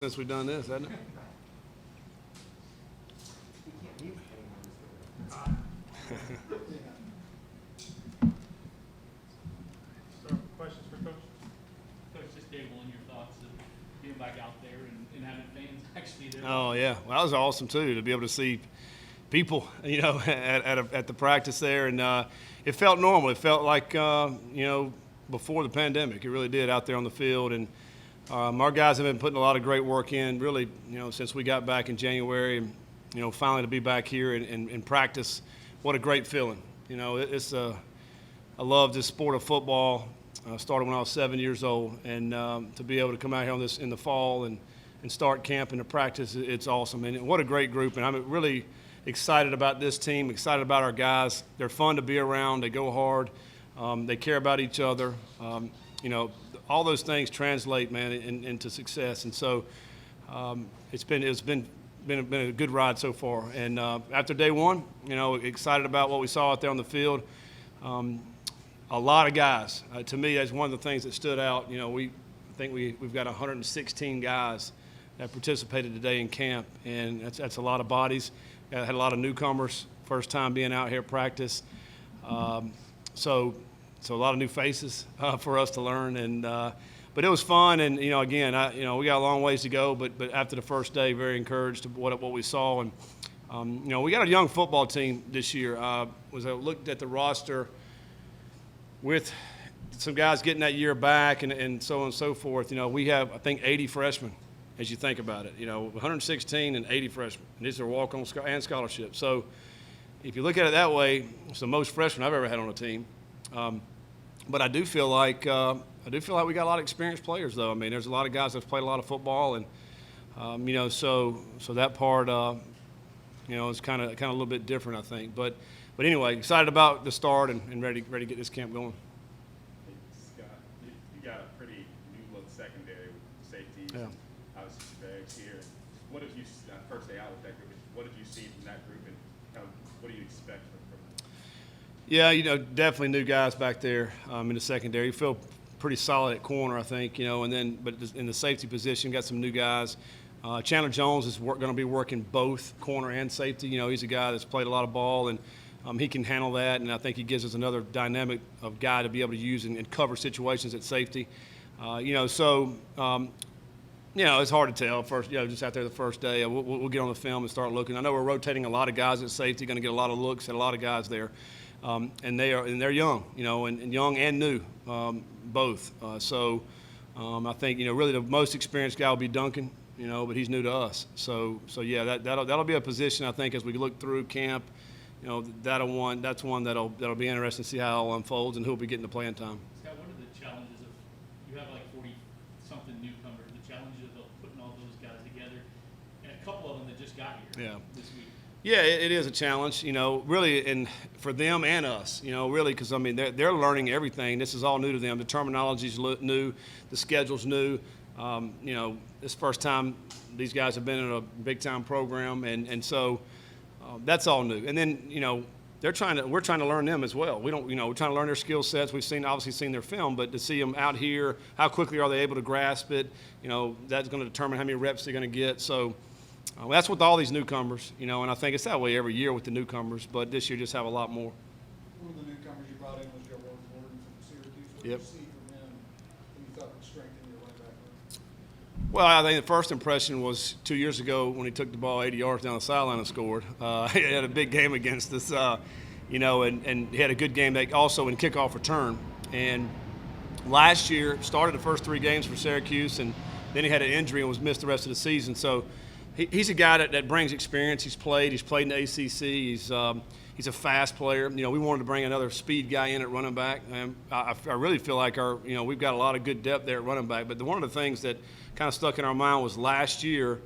Since we've done this, hasn't it? So, questions for Coach? Coach, just day one, your thoughts of being back out there and having fans actually there. Oh yeah, well, that was awesome too to be able to see people, at the practice there, and it felt normal. It felt like before the pandemic. It really did out there on the field, and our guys have been putting a lot of great work in, really, since we got back in January, and finally to be back here and practice. What a great feeling. I love this sport of football. I started when I was 7 years old, and to be able to come out here in the fall and start camp and to practice, it's awesome. And what a great group. And I'm really excited about this team, excited about our guys. They're fun to be around. They go hard. They care about each other. All those things translate, man, into success. And so it's been a good ride so far. And after day one, excited about what we saw out there on the field. A lot of guys. To me, that's one of the things that stood out. I think we've got 116 guys that participated today in camp, and that's a lot of bodies. Had a lot of newcomers, first time being out here practice. So a lot of new faces for us to learn, but it was fun. And again, we got a long ways to go, but after the first day, very encouraged of what we saw. And we got a young football team this year. I looked at the roster with some guys getting that year back and so on and so forth. We have, I think, 80 freshmen. As you think about it, 116 and 80 freshmen. And these are walk-on and scholarship. So if you look at it that way, it's the most freshmen I've ever had on a team. But I do feel like we got a lot of experienced players, though. I mean, there's a lot of guys that've played a lot of football, and so that part, is kind of a little bit different, I think. But anyway, excited about the start and ready to get this camp going. Hey, Scott, you got a pretty new look secondary with safeties. Yeah. Obviously, Spags here. What have you first day out with that group? What have you seen from that group, and kind of what do you expect from them? Yeah, definitely new guys back there in the secondary. You feel pretty solid at corner, I think, but in the safety position, got some new guys. Chandler Jones is going to be working both corner and safety. He's a guy that's played a lot of ball, and he can handle that, and I think he gives us another dynamic of guy to be able to use and cover situations at safety. It's hard to tell first, just out there the first day. We'll get on the film and start looking. I know we're rotating a lot of guys at safety, going to get a lot of looks at a lot of guys there. And they're young, and young and new, both. I think, really the most experienced guy will be Duncan, but he's new to us. So yeah, that'll be a position, I think, as we look through camp. That's one that'll be interesting to see how it all unfolds and who'll be getting the playing time. Scott, what are the challenges of, you have like 40-something newcomers, the challenges of putting all those guys together, and a couple of them that just got here this week? Yeah, it is a challenge, really, and for them and us, really, because, they're learning everything. This is all new to them. The terminology's new, the schedule's new. This first time these guys have been in a big-time program, and so that's all new. And then, we're trying to learn them as well. We're trying to learn their skill sets. We've obviously seen their film, but to see them out here, how quickly are they able to grasp it? That's going to determine how many reps they're going to get. So that's with all these newcomers, and I think it's that way every year with the newcomers, but this year just have a lot more. One of the newcomers you brought in was Joe Gordon from Syracuse. What Yep. did you see from him that you thought would strengthen your running back room? Well, I think the first impression was 2 years ago when he took the ball 80 yards down the sideline and scored. He had a big game against us, and he had a good game also in kickoff return. And last year, started the first 3 games for Syracuse, and then he had an injury and was missed the rest of the season. So he's a guy that brings experience. He's played in the ACC. He's a fast player. We wanted to bring another speed guy in at running back. And I really feel like we've got a lot of good depth there at running back. But one of the things that kind of stuck in our mind was last year,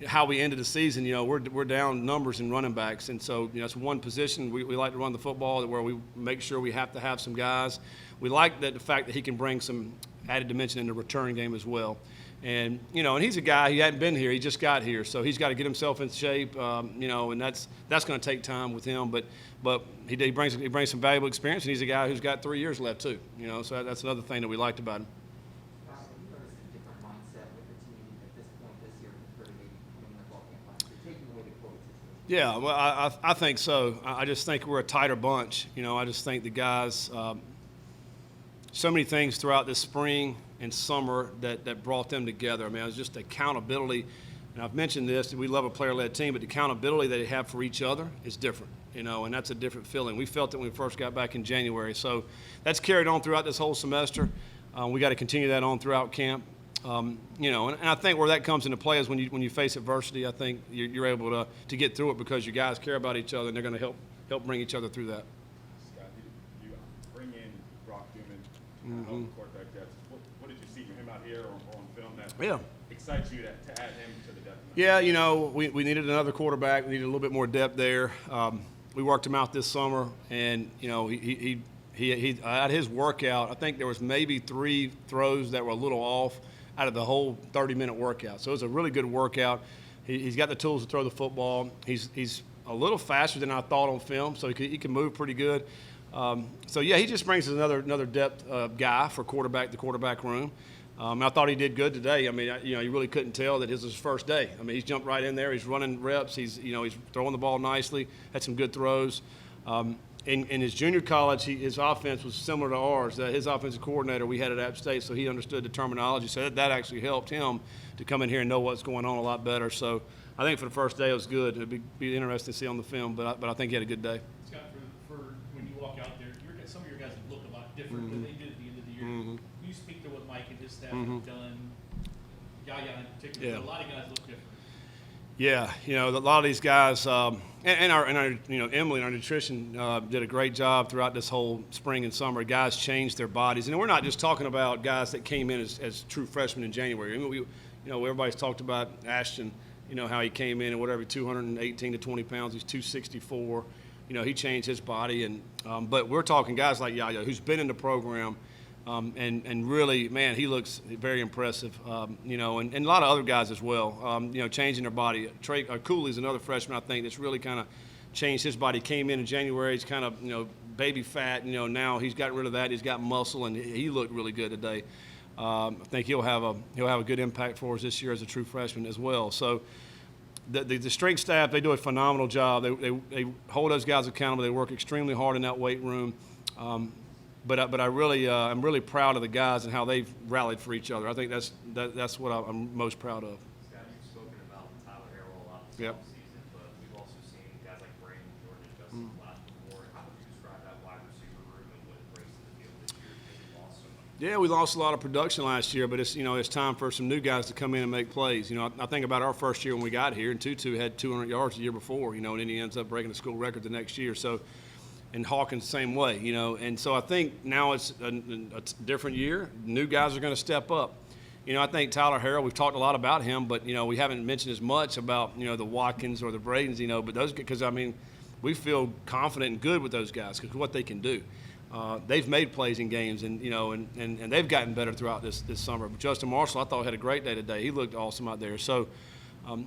how we ended the season. We're down numbers in running backs, and so it's one position we like to run the football where we make sure we have to have some guys. We like the fact that he can bring some added dimension in the return game as well. And and he's a guy, he hadn't been here, he just got here, so he's got to get himself in shape, and that's going to take time with him. But he brings some valuable experience, and he's a guy who's got 3 years left too. So that's another thing that we liked about him. Have you noticed a different mindset with the team at this point this Yeah, well, I think so. I just think we're a tighter bunch. I just think the guys, so many things throughout this spring and summer that brought them together. I mean, it was just accountability. And I've mentioned this, we love a player-led team, but the accountability they have for each other is different, and that's a different feeling. We felt it when we first got back in January. So that's carried on throughout this whole semester. We got to continue that on throughout camp. And I think where that comes into play is when you face adversity. I think you're able to get through it because you guys care about each other and they're going to help bring each other through that. Scott, you bring in Brock Newman, kind of quarterback depth. What did you see from him out here or on film that excites you to add him to the depth? Yeah, we needed another quarterback. We needed a little bit more depth there. We worked him out this summer, and he at his workout, I think there was maybe 3 throws that were a little off out of the whole 30-minute workout. So it was a really good workout. He's got the tools to throw the football. He's a little faster than I thought on film, so he can move pretty good. So yeah, he just brings us another depth guy for the quarterback room. I thought he did good today. I mean, you really couldn't tell that this was his first day. I mean, he's jumped right in there. He's running reps. He's throwing the ball nicely. Had some good throws. In his junior college, his offense was similar to ours. His offensive coordinator we had at App State, so he understood the terminology. So that actually helped him to come in here and know what's going on a lot better. So I think for the first day it was good. It'd be interesting to see on the film, but I think he had a good day. Scott, for when you walk out there, some of your guys look a lot different than they did at the end of the year. Can you speak to what Mike and his staff have done? Yaya in particular, Yeah. but a lot of guys look different. Yeah, a lot of these guys, and our Emily and our nutrition did a great job throughout this whole spring and summer. Guys changed their bodies, and we're not just talking about guys that came in as true freshmen in January. I mean, everybody's talked about Ashton, how he came in and whatever, 218 to 20 pounds. He's 264. He changed his body, and but we're talking guys like Yaya, who's been in the program. And really, man, he looks very impressive, and a lot of other guys as well, changing their body. Cooley's another freshman, I think, that's really kind of changed his body. Came in January, he's kind of, baby fat, now he's got rid of that. He's got muscle, and he looked really good today. I think he'll have a good impact for us this year as a true freshman as well. So the strength staff, they do a phenomenal job. They hold those guys accountable. They work extremely hard in that weight room. But I'm really proud of the guys and how they've rallied for each other. I think that's what I'm most proud of. Scott, you've spoken about Tyler Harrell a lot this Yep. offseason, but we've also seen guys like Brandon Jordan and Justin Blatt before. How would you describe that wide receiver room and what it brings to the field this year because we lost so much? Yeah, we lost a lot of production last year, but it's time for some new guys to come in and make plays. I think about our first year when we got here, and Tutu had 200 yards the year before, and then he ends up breaking the school record the next year. So. And Hawkins the same way, and so I think now it's a different year. New guys are going to step up. I think Tyler Harrell, we've talked a lot about him, but, we haven't mentioned as much about, the Watkins or the Bradens, but those, because, we feel confident and good with those guys because what they can do. They've made plays in games, and they've gotten better throughout this summer. But Justin Marshall, I thought, had a great day today. He looked awesome out there. So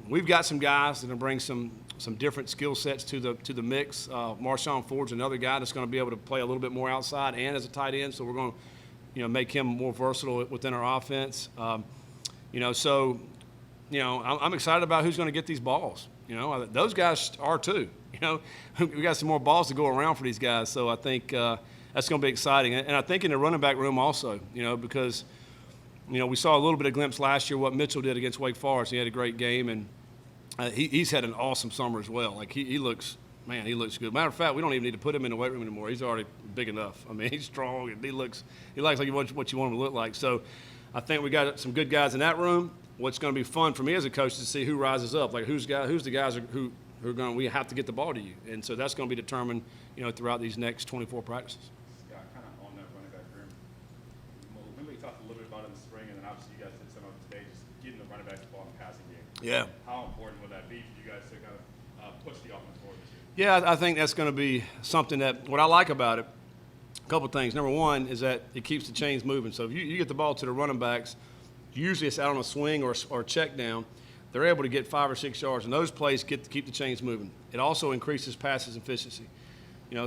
we've got some guys that are bring some different skill sets to the mix. Marshawn Ford's another guy that's going to be able to play a little bit more outside and as a tight end. So we're going to make him more versatile within our offense. I'm excited about who's going to get these balls. Those guys are too. We got some more balls to go around for these guys. So I think that's going to be exciting. And I think in the running back room also, because we saw a little bit of glimpse last year what Mitchell did against Wake Forest. He had a great game, and he's had an awesome summer as well. Like he looks good. Matter of fact, we don't even need to put him in the weight room anymore. He's already big enough. I mean, he's strong, and he llikes like what you want him to look like. So I think we got some good guys in that room. What's going to be fun for me as a coach is to see who rises up. Like who's the guys who are going we have to get the ball to you, and so that's going to be determined throughout these next 24 practices. Yeah, kind of on that running back room. Remember we talked a little bit about it in the spring, and then obviously you guys did some of it today, just getting the running backs the ball in the passing game. Yeah. How important will that be for you guys to kind of push the offense forward this year? Yeah, I think that's going to be something that what I like about it. A couple of things. Number one is that it keeps the chains moving. So if you get the ball to the running backs, usually it's out on a swing or check down. They're able to get 5 or 6 yards, and those plays keep the chains moving. It also increases passes efficiency.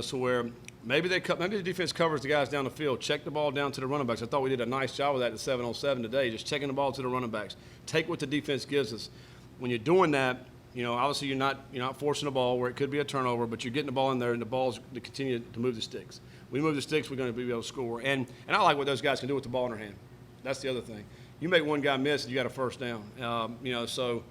So where maybe the defense covers the guys down the field, check the ball down to the running backs. I thought we did a nice job of that in 7-on-7 today, just checking the ball to the running backs. Take what the defense gives us. When you're doing that, Obviously you're not forcing the ball where it could be a turnover, but you're getting the ball in there, and the ball's to continue to move the sticks. We move the sticks, we're going to be able to score. And I like what those guys can do with the ball in their hand. That's the other thing. You make one guy miss, you got a first down. So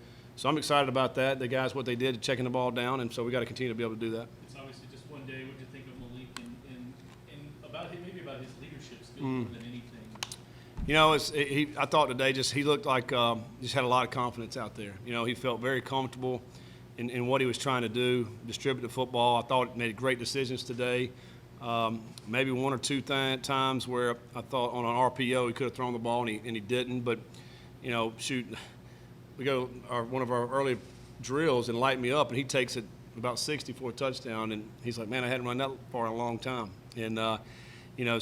I'm excited about that. The guys, what they did, checking the ball down, and so we got to continue to be able to do that. It's obviously just one day. What do you think of Malik and about him, maybe about his leadership skills more than anything? I thought today he looked like just had a lot of confidence out there. He felt very comfortable in what he was trying to do, distribute the football. I thought he made great decisions today. Maybe one or two times where I thought on an RPO he could have thrown the ball and he didn't. But, we go one of our early drills and light me up, and he takes it about 60 for a touchdown, and he's like, man, I hadn't run that far in a long time. And,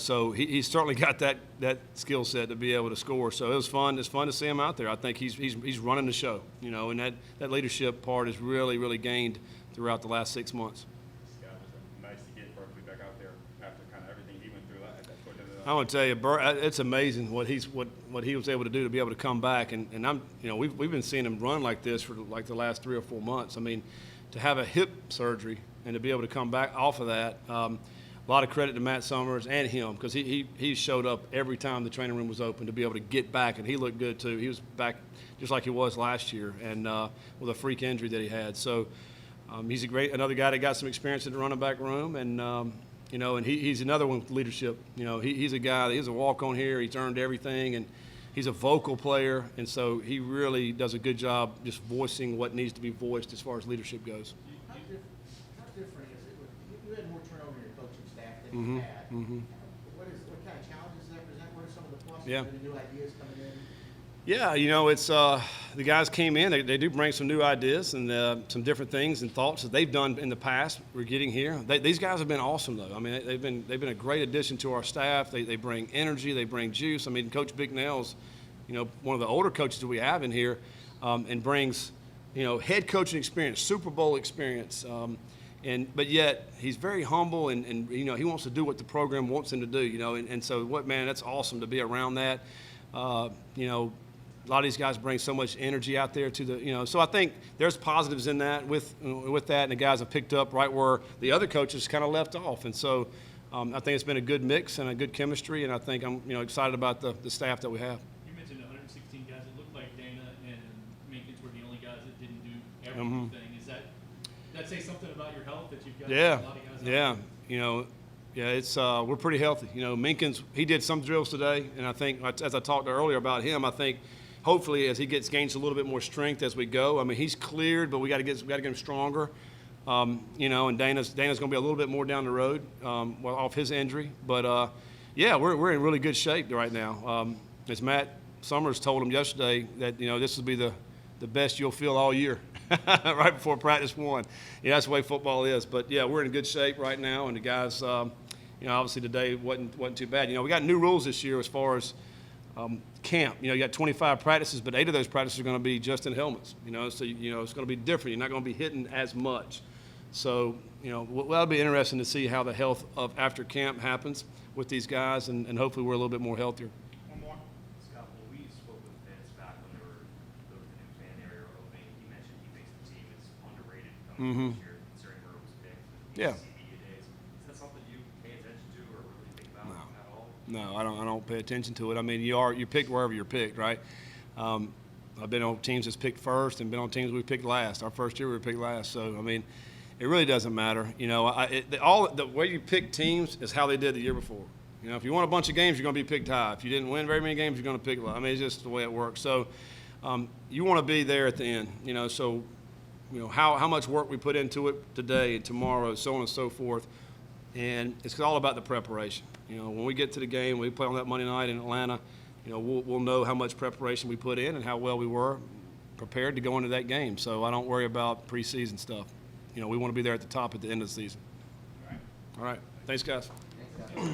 so he's certainly got that skill set to be able to score. So it was fun. It's fun to see him out there. I think he's running the show, and that leadership part is really, really gained throughout the last 6 months. Scott, was nice to get Berkeley back out there after kind of everything he went through at that point. I want to tell you, it's amazing what he was able to do to be able to come back. And we've been seeing him run like this for like the last 3 or 4 months. I mean, to have a hip surgery and to be able to come back off of that. A lot of credit to Matt Summers and him, because he showed up every time the training room was open to be able to get back, and he looked good too. He was back just like he was last year, and with a freak injury that he had. So he's another guy that got some experience in the running back room, and and he's another one with leadership. He's a guy. He's a walk-on here. He's earned everything, and he's a vocal player, and so he really does a good job just voicing what needs to be voiced as far as leadership goes. How different is it? You had more turnover in your coaching staff than you had. What kind of challenges does that present? What are some of the pluses? Yeah. Any new ideas coming in? Yeah, it's the guys came in. They do bring some new ideas and some different things and thoughts that they've done in the past. We're getting here. These guys have been awesome, though. I mean, they've been a great addition to our staff. They bring energy. They bring juice. I mean, Coach Bicknell's, one of the older coaches that we have in here, and brings, head coaching experience, Super Bowl experience. But yet he's very humble and he wants to do what the program wants him to do. And so that's awesome to be around that. A lot of these guys bring so much energy out there to the, so I think there's positives in that with that, and the guys have picked up right where the other coaches kind of left off. And so I think it's been a good mix and a good chemistry, and I think I'm, excited about the staff that we have. You mentioned 116 guys. It looked like Dana and Minkins were the only guys that didn't do everything. Does that say something about your health that you've got a lot of guys out there? It's we're pretty healthy. Minkins, he did some drills today, and I think, as I talked earlier about him, I think hopefully as he gains a little bit more strength as we go. I mean, he's cleared, but we got to get him stronger. And Dana's going to be a little bit more down the road off his injury. But we're in really good shape right now. As Matt Summers told him yesterday, that this will be the best you'll feel all year. Right before practice one. That's the way football is. But we're in good shape right now, and the guys, obviously today wasn't too bad. We got new rules this year as far as camp. You got 25 practices, but 8 of those practices are going to be just in helmets. So it's going to be different. You're not going to be hitting as much. So that'll be interesting to see how the health of after camp happens with these guys, and hopefully we're a little bit more healthier. One more. Scott, when we spoke with Vince back when there were the new fan area opening, he mentioned he thinks the team is underrated coming this year, considering where it was picked. Yeah. Media days. Is that something you pay attention to or really think about at all? No, I don't pay attention to it. I mean, you're picked wherever you're picked, right? I've been on teams that's picked first and been on teams we picked last. Our first year we were picked last. So, I mean, it really doesn't matter. The way you pick teams is how they did the year before. If you won a bunch of games, you're going to be picked high. If you didn't win very many games, you're going to pick low. I mean, it's just the way it works. So, you want to be there at the end. So, how much work we put into it today and tomorrow, so on and so forth. And it's all about the preparation. When we get to the game, we play on that Monday night in Atlanta, we'll know how much preparation we put in and how well we were prepared to go into that game. So I don't worry about preseason stuff. We want to be there at the top at the end of the season. All right. Thanks, guys.